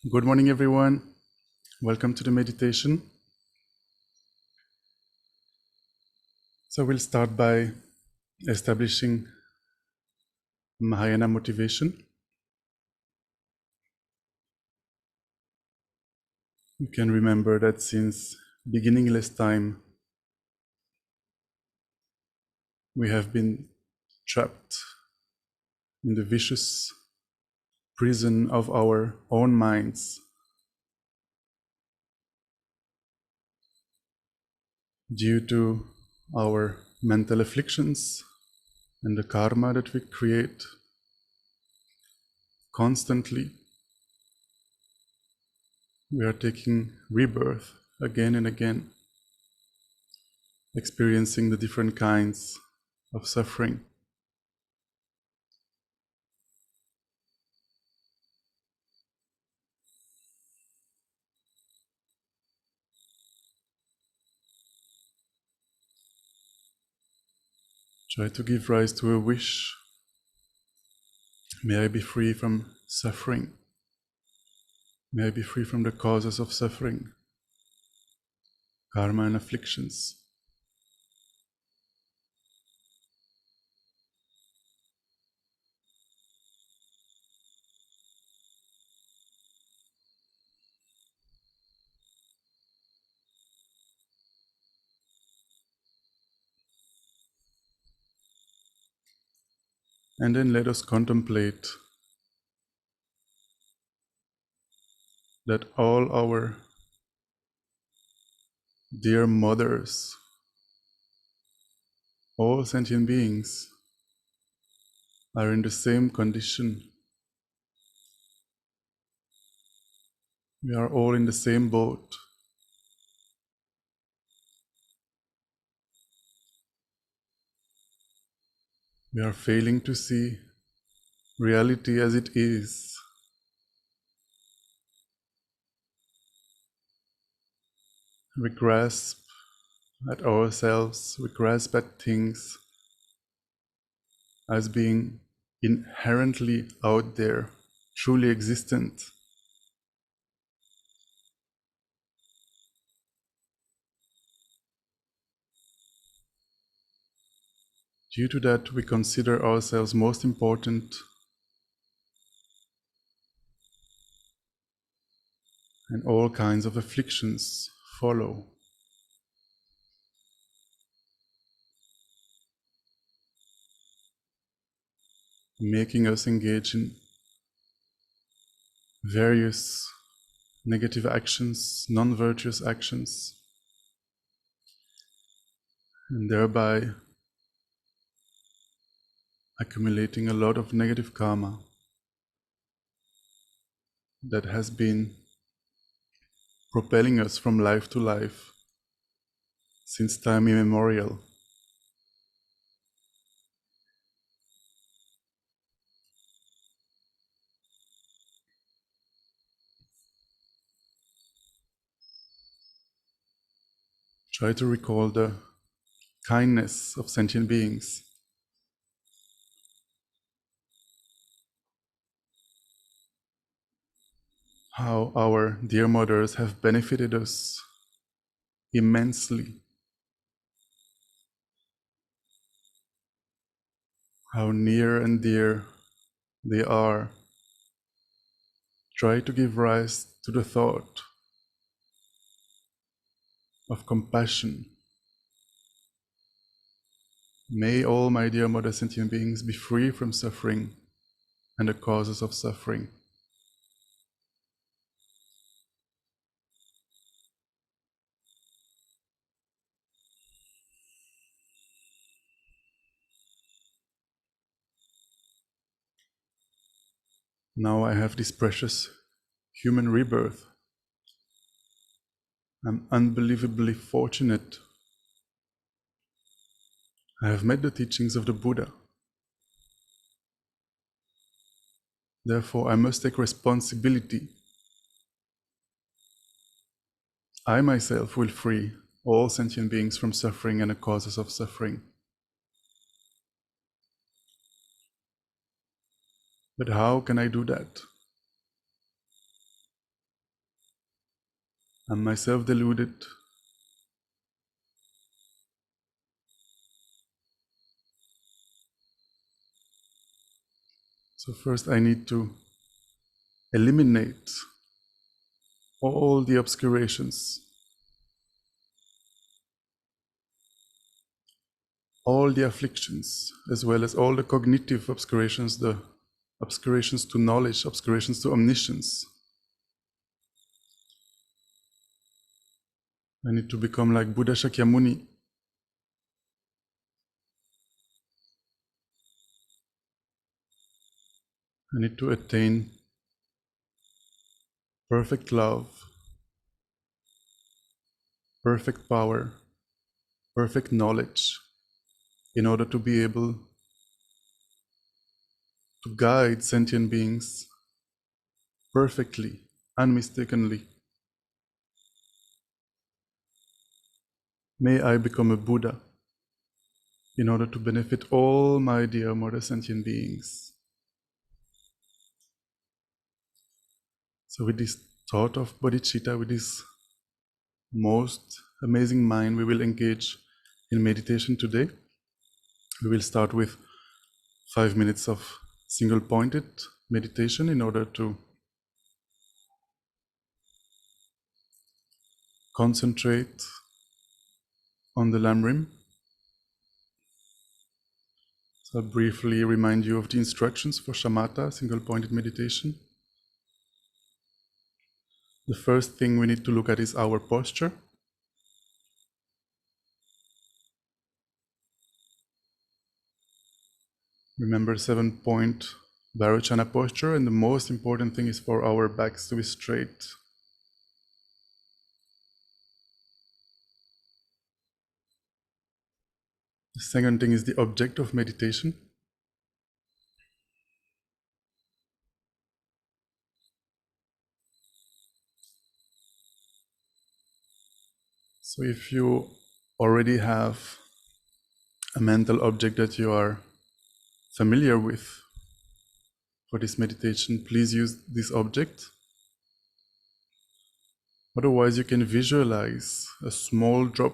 Good morning, everyone. Welcome to the meditation. So we'll start by establishing Mahayana motivation. You can remember that since beginningless time, we have been trapped in the vicious prison of our own minds due to our mental afflictions and the karma that we create constantly. We are taking rebirth again and again, experiencing the different kinds of suffering. Try to give rise to a wish. May I be free from suffering. May I be free from the causes of suffering, karma and afflictions. And then let us contemplate that all our dear mothers, all sentient beings, are in the same condition. We are all in the same boat. We are failing to see reality as it is. We grasp at ourselves, we grasp at things as being inherently out there, truly existent. Due to that, we consider ourselves most important, and all kinds of afflictions follow. Making us engage in various negative actions, non-virtuous actions, and thereby accumulating a lot of negative karma that has been propelling us from life to life since time immemorial. Try to recall the kindness of sentient beings, how our dear mothers have benefited us immensely, how near and dear they are. Try to give rise to the thought of compassion. May all my dear mother sentient beings be free from suffering and the causes of suffering. Now I have this precious human rebirth. I'm unbelievably fortunate. I have met the teachings of the Buddha. Therefore, I must take responsibility. I myself will free all sentient beings from suffering and the causes of suffering. But how can I do that? I'm myself deluded. So first I need to eliminate all the obscurations, all the afflictions, as well as all the cognitive obscurations, the obscurations to knowledge, obscurations to omniscience. I need to become like Buddha Shakyamuni. I need to attain perfect love, perfect power, perfect knowledge, in order to be able to guide sentient beings perfectly, unmistakenly. May I become a Buddha in order to benefit all my dear mother sentient beings. So with this thought of bodhicitta, with this most amazing mind, we will engage in meditation today. We will start with 5 minutes of single-pointed meditation in order to concentrate on the Lamrim. So I'll briefly remind you of the instructions for Shamatha, single-pointed meditation. The first thing we need to look at is our posture. Remember 7-point Vairochana posture, and the most important thing is for our backs to be straight. The second thing is the object of meditation. So if you already have a mental object that you are familiar with for this meditation, please use this object. Otherwise, you can visualize a small drop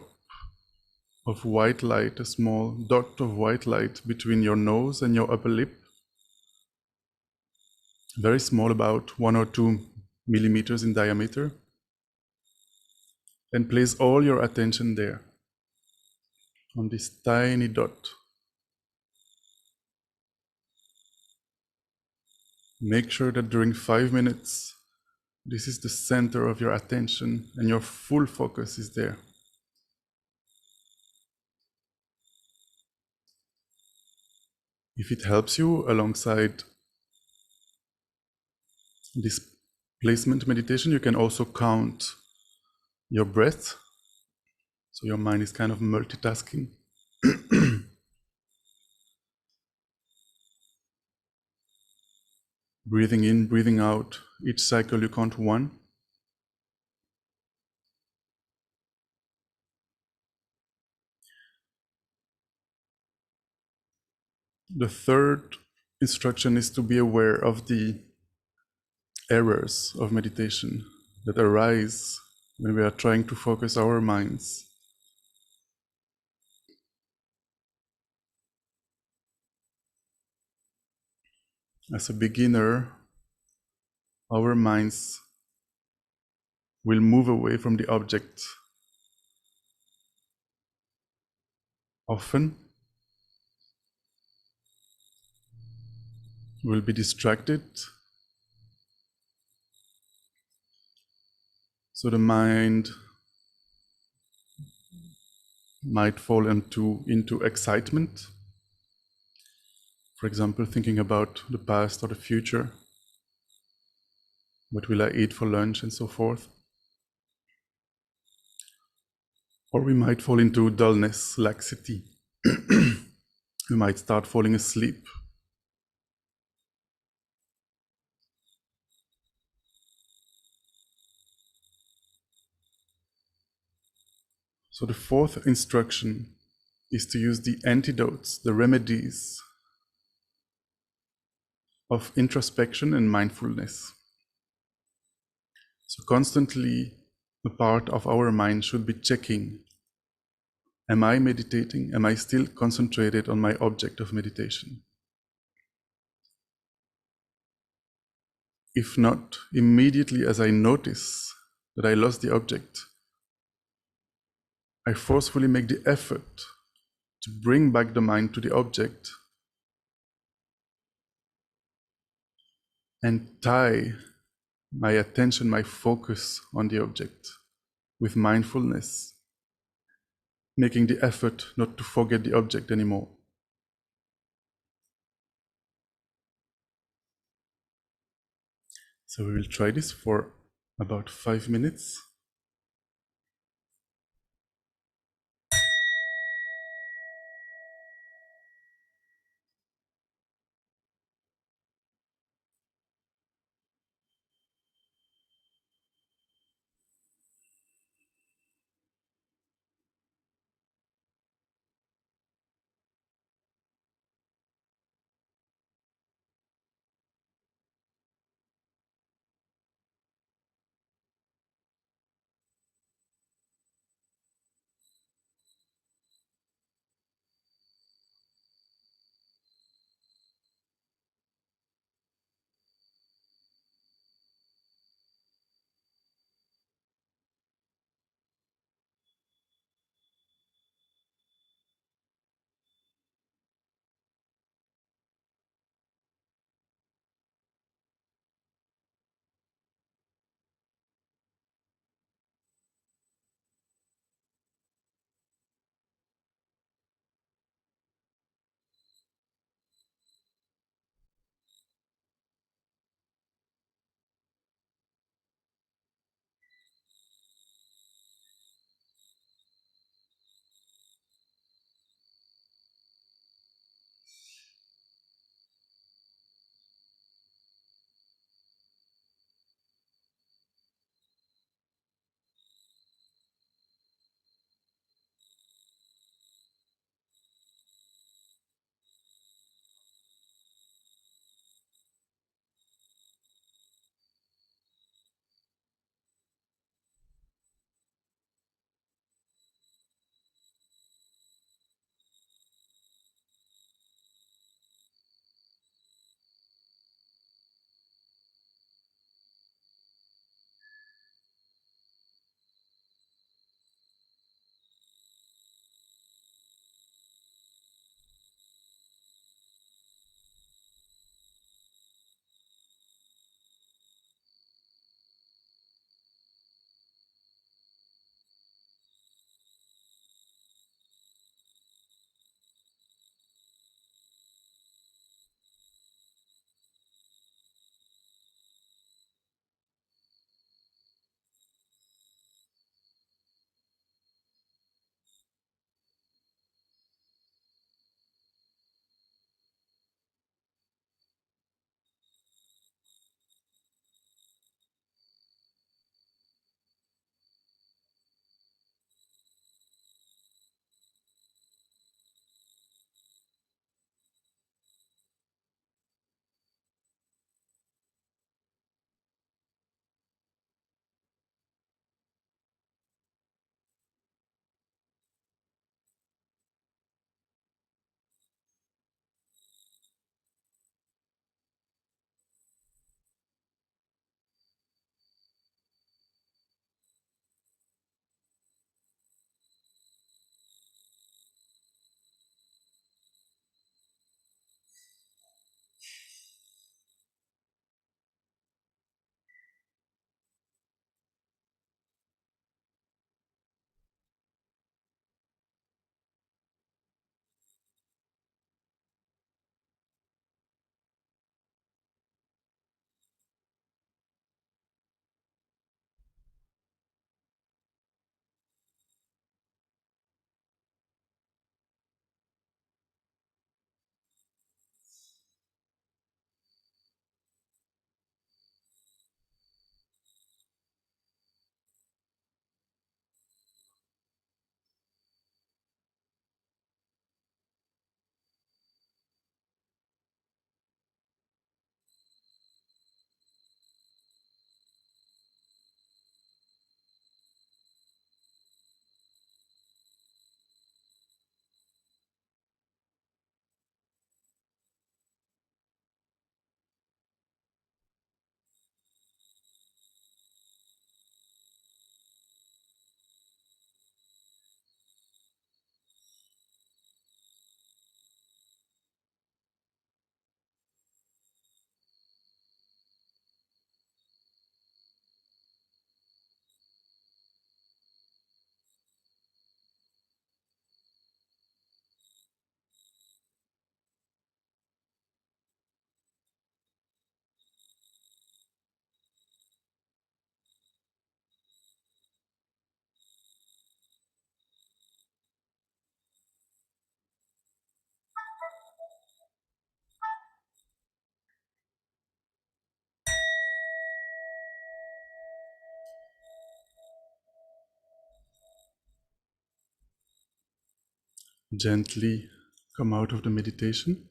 of white light, a small dot of white light between your nose and your upper lip. Very small, about 1 or 2 millimeters in diameter. And place all your attention there, on this tiny dot. Make sure that during 5 minutes, this is the center of your attention and your full focus is there. If it helps you alongside this placement meditation, you can also count your breath. So your mind is kind of multitasking. Breathing in, breathing out. Each cycle you count 1. The third instruction is to be aware of the errors of meditation that arise when we are trying to focus our minds. As a beginner, our minds will move away from the object. Often, we'll be distracted. So the mind might fall into excitement. For example, thinking about the past or the future. What will I eat for lunch and so forth. Or we might fall into dullness, laxity. We might start falling asleep. So the fourth instruction is to use the antidotes, the remedies of introspection and mindfulness. So constantly a part of our mind should be checking, am I meditating? Am I still concentrated on my object of meditation? If not, immediately as I notice that I lost the object, I forcefully make the effort to bring back the mind to the object and tie my attention, my focus on the object with mindfulness, making the effort not to forget the object anymore. So we will try this for about 5 minutes. gently come out of the meditation.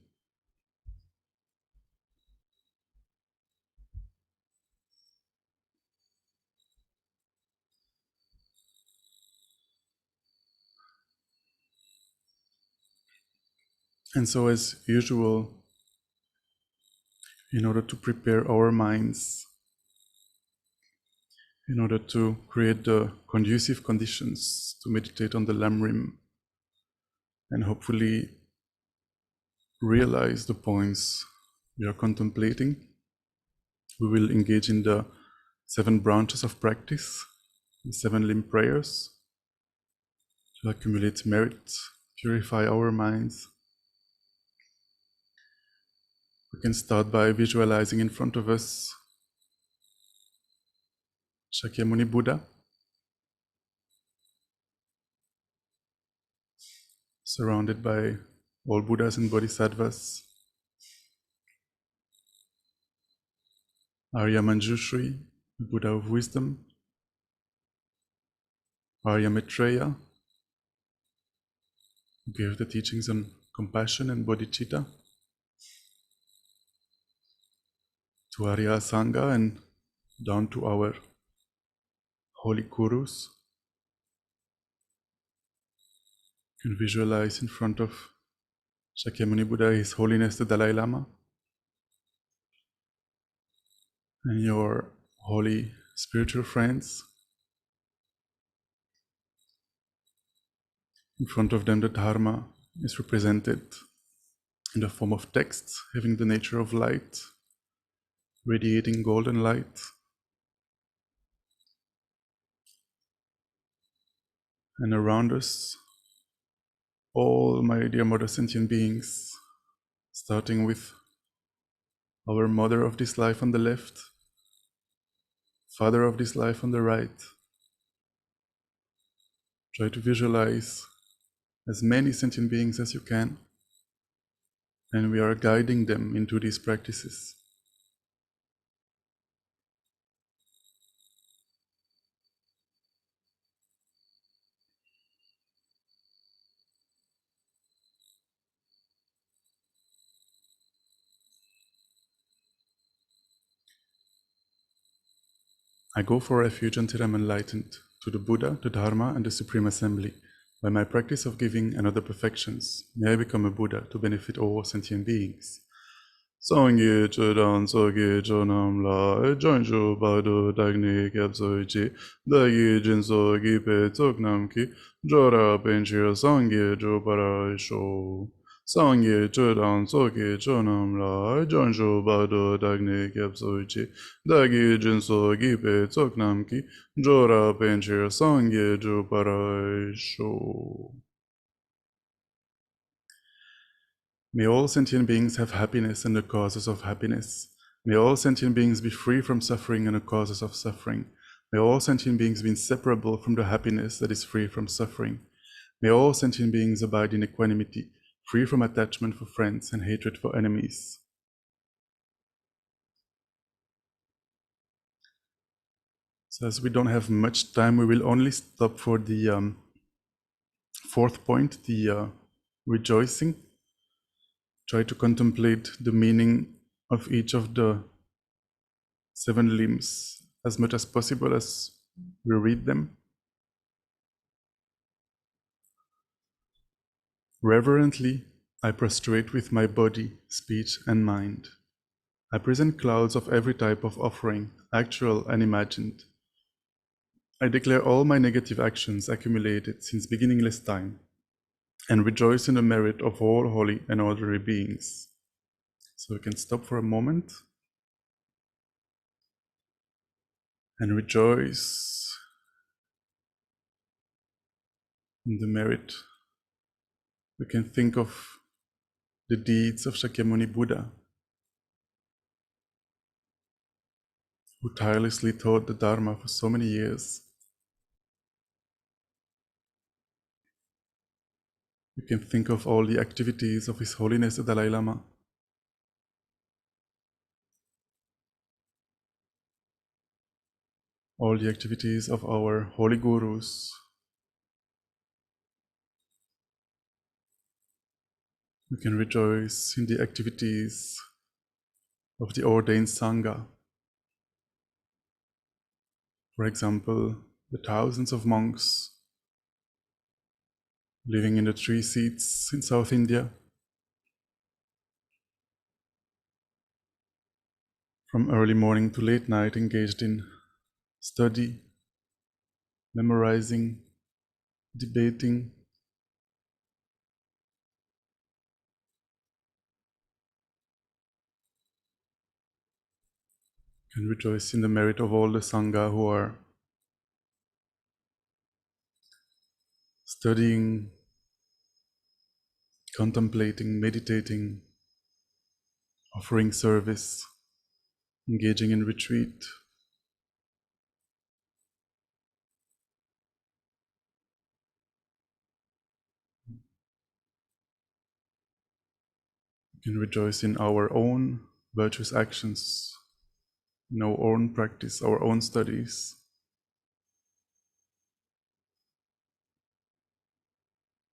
And so, as usual, in order to prepare our minds, in order to create the conducive conditions to meditate on the Lamrim and hopefully realize the points we are contemplating, we will engage in the 7 branches of practice, the 7 limb prayers, to accumulate merit, purify our minds. We can start by visualizing in front of us Shakyamuni Buddha, surrounded by all Buddhas and Bodhisattvas, Arya Manjushri, the Buddha of wisdom, Arya Maitreya, who gave the teachings on compassion and bodhicitta, to Arya Sangha and down to our holy gurus. You can visualize in front of Shakyamuni Buddha His Holiness the Dalai Lama and your holy spiritual friends. In front of them, the Dharma is represented in the form of texts having the nature of light, radiating golden light. And around us, all my dear Mother sentient beings, starting with our Mother of this life on the left, Father of this life on the right. Try to visualize as many sentient beings as you can, and we are guiding them into these practices. I go for refuge until I'm enlightened to the Buddha, the Dharma, and the Supreme Assembly. By my practice of giving and other perfections, may I become a Buddha to benefit all sentient beings. Sangye chedan soge chonam la jonjo bado dagne kyabso chi dagi jinso gi pe tsoknam ki jora penchir sangye jo para sho. Sangye chedan soge chonam la jonjo bado dagne kyabso chi dagi jinso gi pe tsoknam ki jora penchir sangye jo para sho. May all sentient beings have happiness and the causes of happiness. May all sentient beings be free from suffering and the causes of suffering. May all sentient beings be inseparable from the happiness that is free from suffering. May all sentient beings abide in equanimity, free from attachment for friends and hatred for enemies. So as we don't have much time, we will only stop for the 4th point, the rejoicing. Try to contemplate the meaning of each of the 7 limbs as much as possible as we read them. Reverently, I prostrate with my body, speech, and mind. I present clouds of every type of offering, actual and imagined. I declare all my negative actions accumulated since beginningless time, and rejoice in the merit of all holy and ordinary beings. So we can stop for a moment and rejoice in the merit. We can think of the deeds of Shakyamuni Buddha, who tirelessly taught the Dharma for so many years. We can think of all the activities of His Holiness the Dalai Lama, all the activities of our holy gurus, We can rejoice in the activities of the ordained Sangha. For example, the thousands of monks living in the 3 seats in South India, from early morning to late night engaged in study, memorizing, debating. Can rejoice in the merit of all the Sangha who are studying, contemplating, meditating, offering service, engaging in retreat. We can rejoice in our own virtuous actions, in our own practice, our own studies,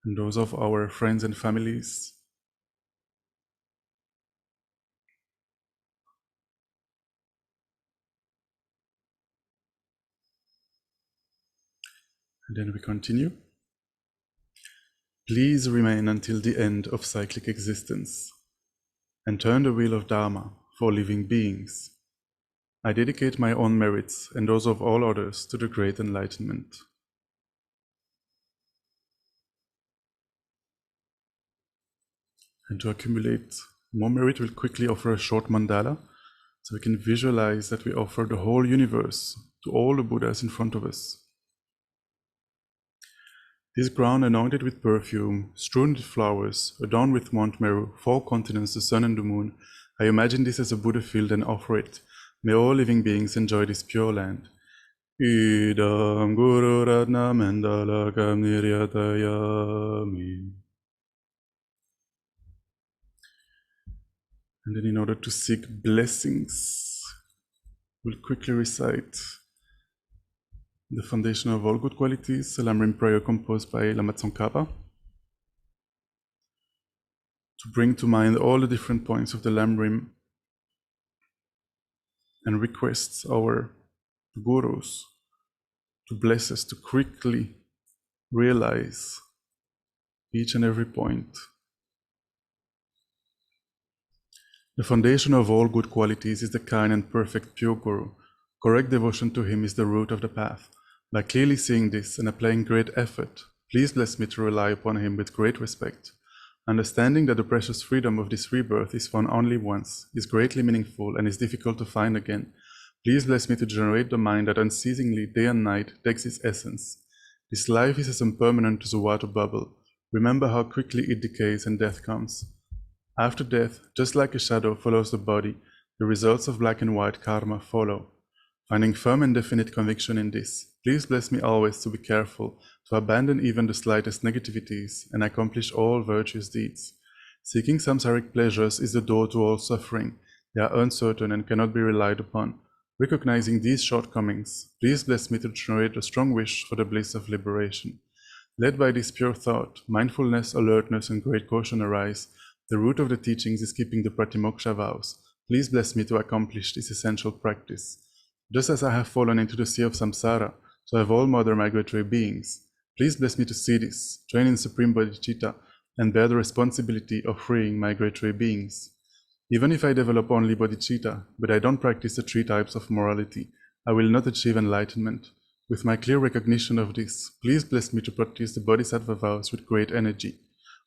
and those of our friends and families. And then we continue. Please remain until the end of cyclic existence and turn the wheel of Dharma for living beings. I dedicate my own merits and those of all others to the great enlightenment. And to accumulate more merit, we'll quickly offer a short mandala so we can visualize that we offer the whole universe to all the Buddhas in front of us. This ground anointed with perfume, strewn with flowers, adorned with Mount Meru, 4 continents, the sun and the moon, I imagine this as a Buddha field and offer it. May all living beings enjoy this pure land. Idam Guru Ratna Mandalakam Niryatayami. And then in order to seek blessings, we'll quickly recite the foundation of all good qualities, a Lamrim prayer composed by Lama Tsongkhapa, to bring to mind all the different points of the Lamrim and requests our gurus to bless us to quickly realize each and every point. The foundation of all good qualities is the kind and perfect pure Guru. Correct devotion to him is the root of the path. By clearly seeing this and applying great effort, please bless me to rely upon him with great respect. Understanding that the precious freedom of this rebirth is found only once, is greatly meaningful and is difficult to find again. Please bless me to generate the mind that unceasingly, day and night, takes its essence. This life is as impermanent as a water bubble. Remember how quickly it decays and death comes. After death, just like a shadow follows the body, the results of black and white karma follow. Finding firm and definite conviction in this, please bless me always to be careful, to abandon even the slightest negativities, and accomplish all virtuous deeds. Seeking samsaric pleasures is the door to all suffering. They are uncertain and cannot be relied upon. Recognizing these shortcomings, please bless me to generate a strong wish for the bliss of liberation. Led by this pure thought, mindfulness, alertness, and great caution arise. The root of the teachings is keeping the pratimoksha vows. Please bless me to accomplish this essential practice. Just as I have fallen into the sea of samsara, so have all mother migratory beings. Please bless me to see this, join in supreme bodhicitta, and bear the responsibility of freeing migratory beings. Even if I develop only bodhicitta, but I don't practice the 3 types of morality, I will not achieve enlightenment. With my clear recognition of this, please bless me to practice the bodhisattva vows with great energy.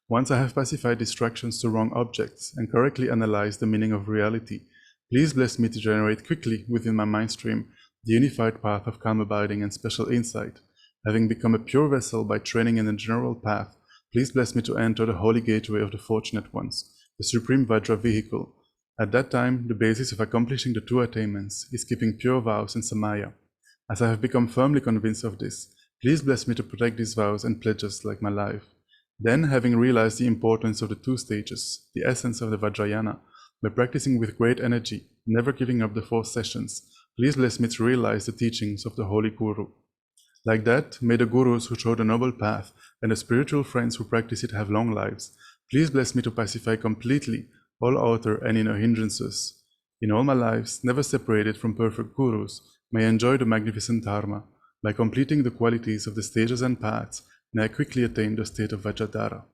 Once I have pacified distractions to wrong objects and correctly analyzed the meaning of reality, please bless me to generate quickly within my mind stream the unified path of calm abiding and special insight. Having become a pure vessel by training in the general path, please bless me to enter the holy gateway of the fortunate ones, the supreme Vajra vehicle. At that time, the basis of accomplishing the 2 attainments is keeping pure vows in Samaya. As I have become firmly convinced of this, please bless me to protect these vows and pledges like my life. Then, having realized the importance of the 2 stages, the essence of the Vajrayana, by practicing with great energy, never giving up the 4 sessions, please bless me to realize the teachings of the Holy Guru. Like that, may the Gurus who show the noble path and the spiritual friends who practice it have long lives. Please bless me to pacify completely all outer and inner hindrances. In all my lives, never separated from perfect gurus, may I enjoy the magnificent Dharma. By completing the qualities of the stages and paths, may I quickly attain the state of Vajradhara.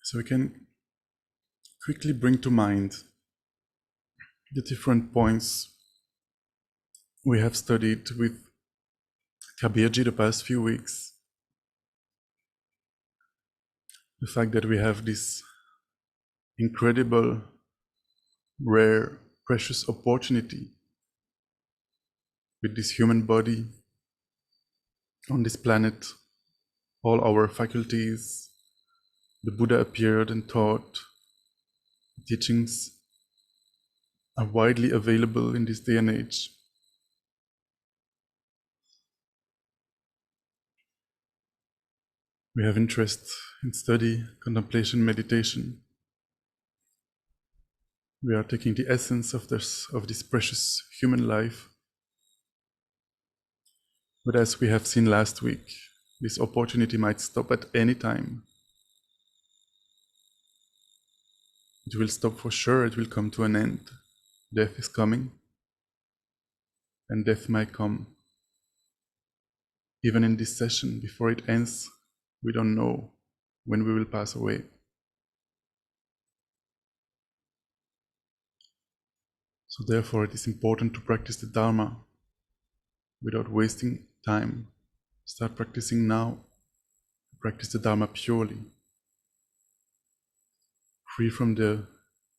So we can quickly bring to mind the different points we have studied with Kabirji the past few weeks. The fact that we have this incredible, rare, precious opportunity with this human body on this planet, all our faculties, the Buddha appeared and taught, teachings are widely available in this day and age. We have interest in study, contemplation, meditation. We are taking the essence of this precious human life. But as we have seen last week, this opportunity might stop at any time. It will stop for sure, it will come to an end. Death is coming, and death might come. Even in this session, before it ends, we don't know when we will pass away. So therefore, it is important to practice the Dharma without wasting time. Start practicing now. Practice the Dharma purely, free from the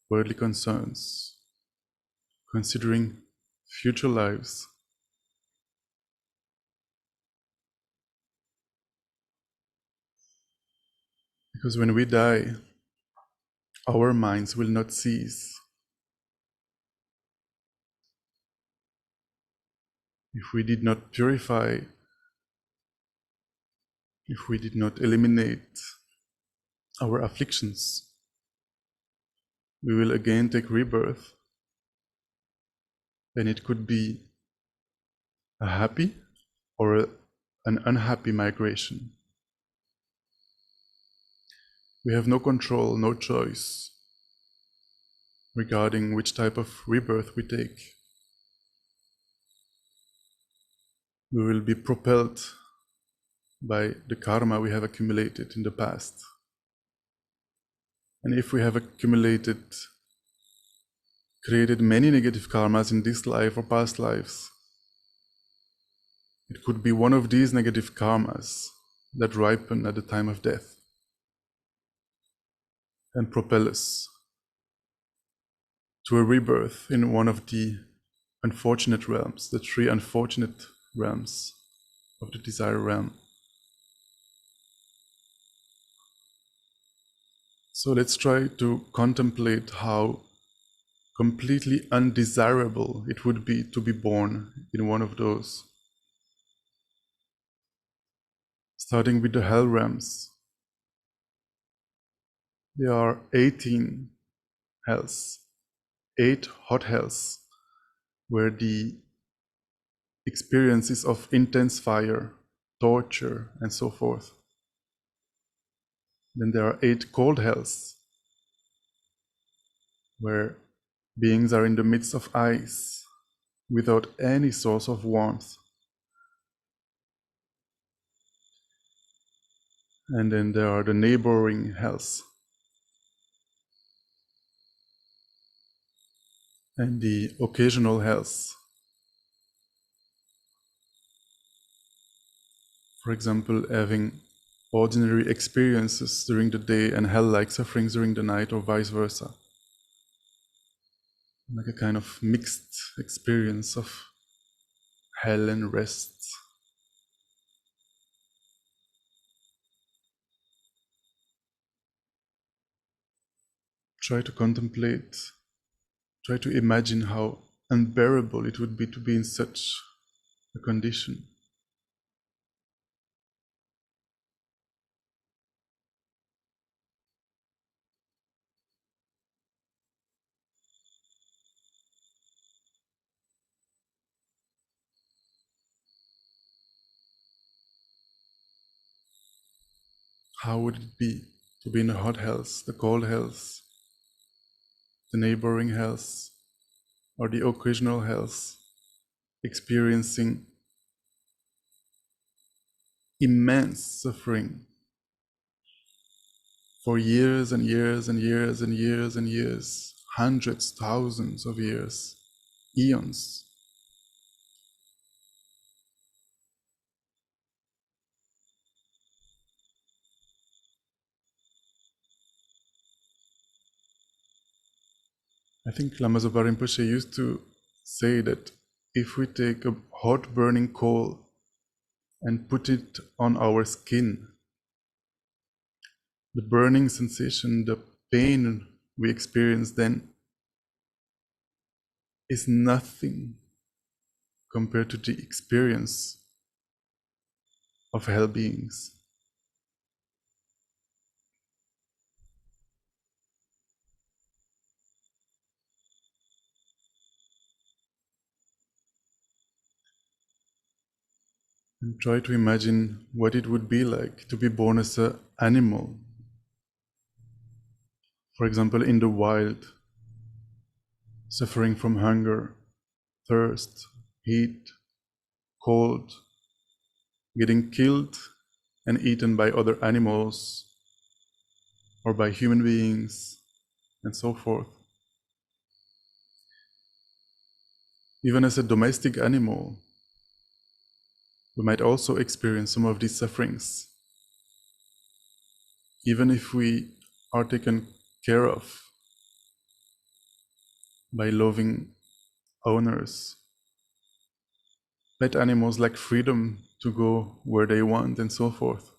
worldly concerns, considering future lives. Because when we die, our minds will not cease. If we did not purify, if we did not eliminate our afflictions, we will again take rebirth. And it could be a happy or an unhappy migration. We have no control, no choice regarding which type of rebirth we take. We will be propelled by the karma we have accumulated in the past. And if we have created many negative karmas in this life or past lives, it could be one of these negative karmas that ripen at the time of death and propel us to a rebirth in one of the unfortunate realms, the three unfortunate realms of the desire realm. So let's try to contemplate how completely undesirable it would be to be born in one of those. Starting with the hell realms. There are 18 hells, 8 hot hells, where the experiences of intense fire, torture, and so forth. Then there are 8 cold hells, where beings are in the midst of ice, without any source of warmth. And then there are the neighboring hells, and the occasional hells. For example, having ordinary experiences during the day and hell-like sufferings during the night, or vice versa. Like a kind of mixed experience of hell and rest. Try to contemplate, try to imagine how unbearable it would be to be in such a condition. How would it be to be in the hot hells, the cold hells, the neighboring hells, or the occasional hells, experiencing immense suffering for years and years and years and years and years, hundreds, thousands of years, eons. I think Lama Zopa Rinpoche used to say that if we take a hot burning coal and put it on our skin, the burning sensation, the pain we experience then is nothing compared to the experience of hell beings. And try to imagine what it would be like to be born as an animal. For example, in the wild, suffering from hunger, thirst, heat, cold, getting killed and eaten by other animals or by human beings, and so forth. Even as a domestic animal, we might also experience some of these sufferings. Even if we are taken care of by loving owners, pet animals lack freedom to go where they want and so forth.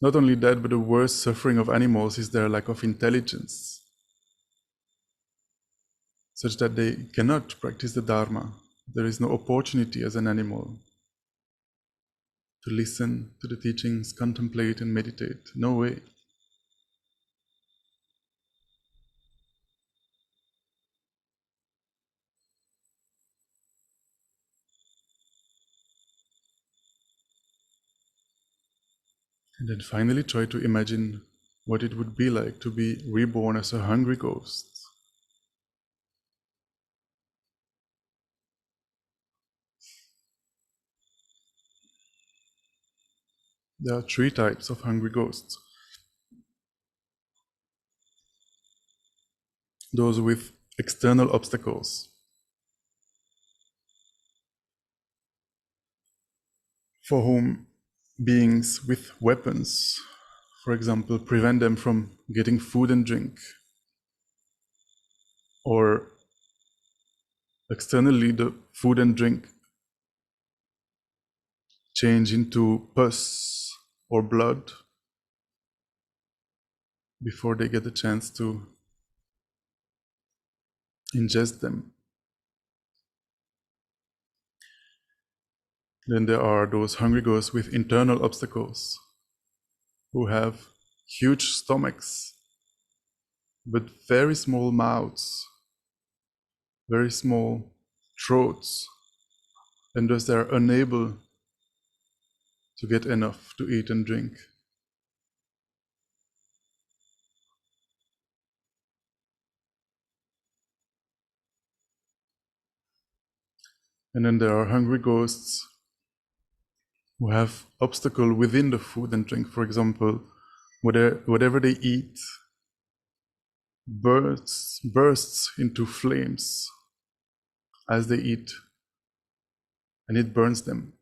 Not only that, but the worst suffering of animals is their lack of intelligence, such that they cannot practice the Dharma. There is no opportunity as an animal to listen to the teachings, contemplate and meditate. No way. And then finally try to imagine what it would be like to be reborn as a hungry ghost. There are three types of hungry ghosts. Those with external obstacles, for whom beings with weapons, for example, prevent them from getting food and drink, or externally the food and drink change into pus or blood before they get the chance to ingest them. Then there are those hungry ghosts with internal obstacles, who have huge stomachs, but very small mouths, very small throats, and thus they are unable to get enough to eat and drink. And then there are hungry ghosts who have obstacle within the food and drink. For example, whatever they eat bursts into flames as they eat, and it burns them.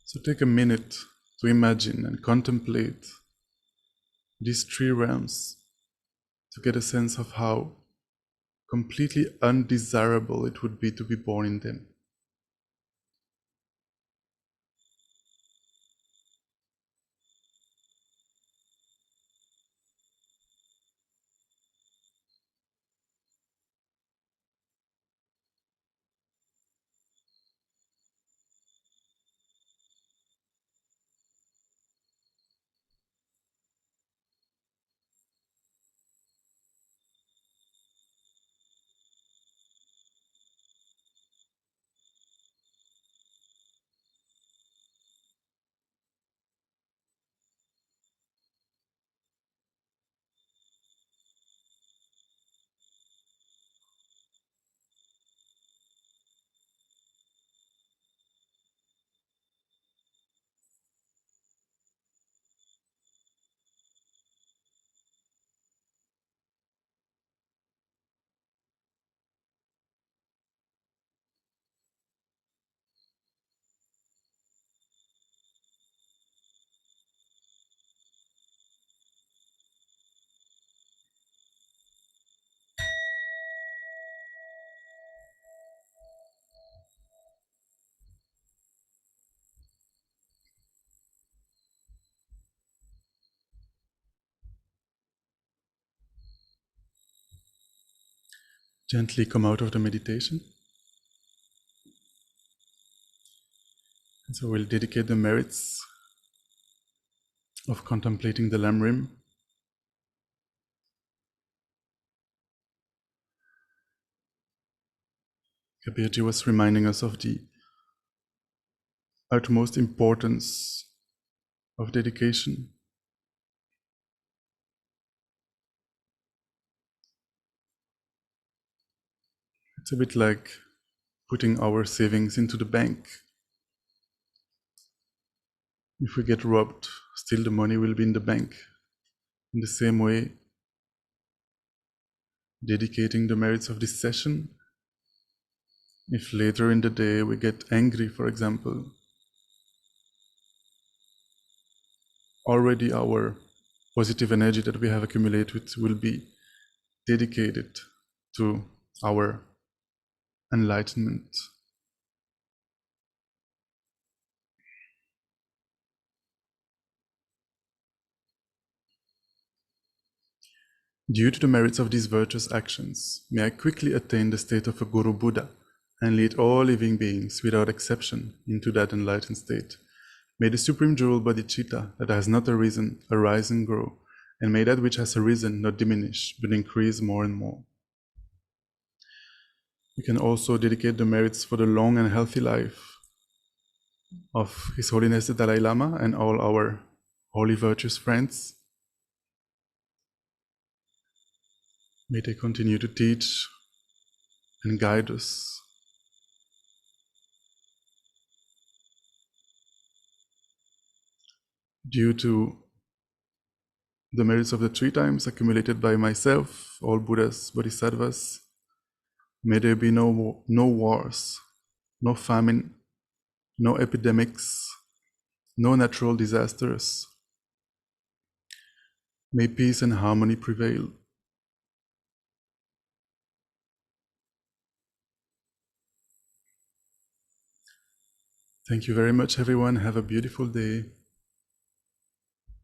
So take a minute to imagine and contemplate these three realms to get a sense of how completely undesirable it would be to be born in them. gently come out of the meditation. And so we'll dedicate the merits of contemplating the Lamrim. Kabirji was reminding us of the utmost importance of dedication. It's a bit like putting our savings into the bank. If we get robbed, still the money will be in the bank. In the same way, dedicating the merits of this session, if later in the day we get angry, for example, already our positive energy that we have accumulated will be dedicated to our enlightenment. Due to the merits of these virtuous actions, may I quickly attain the state of a Guru Buddha and lead all living beings without exception into that enlightened state. May the supreme jewel bodhicitta that has not arisen arise and grow, and may that which has arisen not diminish but increase more and more. We can also dedicate the merits for the long and healthy life of His Holiness the Dalai Lama and all our holy virtuous friends. May they continue to teach and guide us. Due to the merits of the 3 times accumulated by myself, all Buddhas, Bodhisattvas, may there be no wars, no famine, no epidemics, no natural disasters. May peace and harmony prevail. Thank you very much, everyone. Have a beautiful day.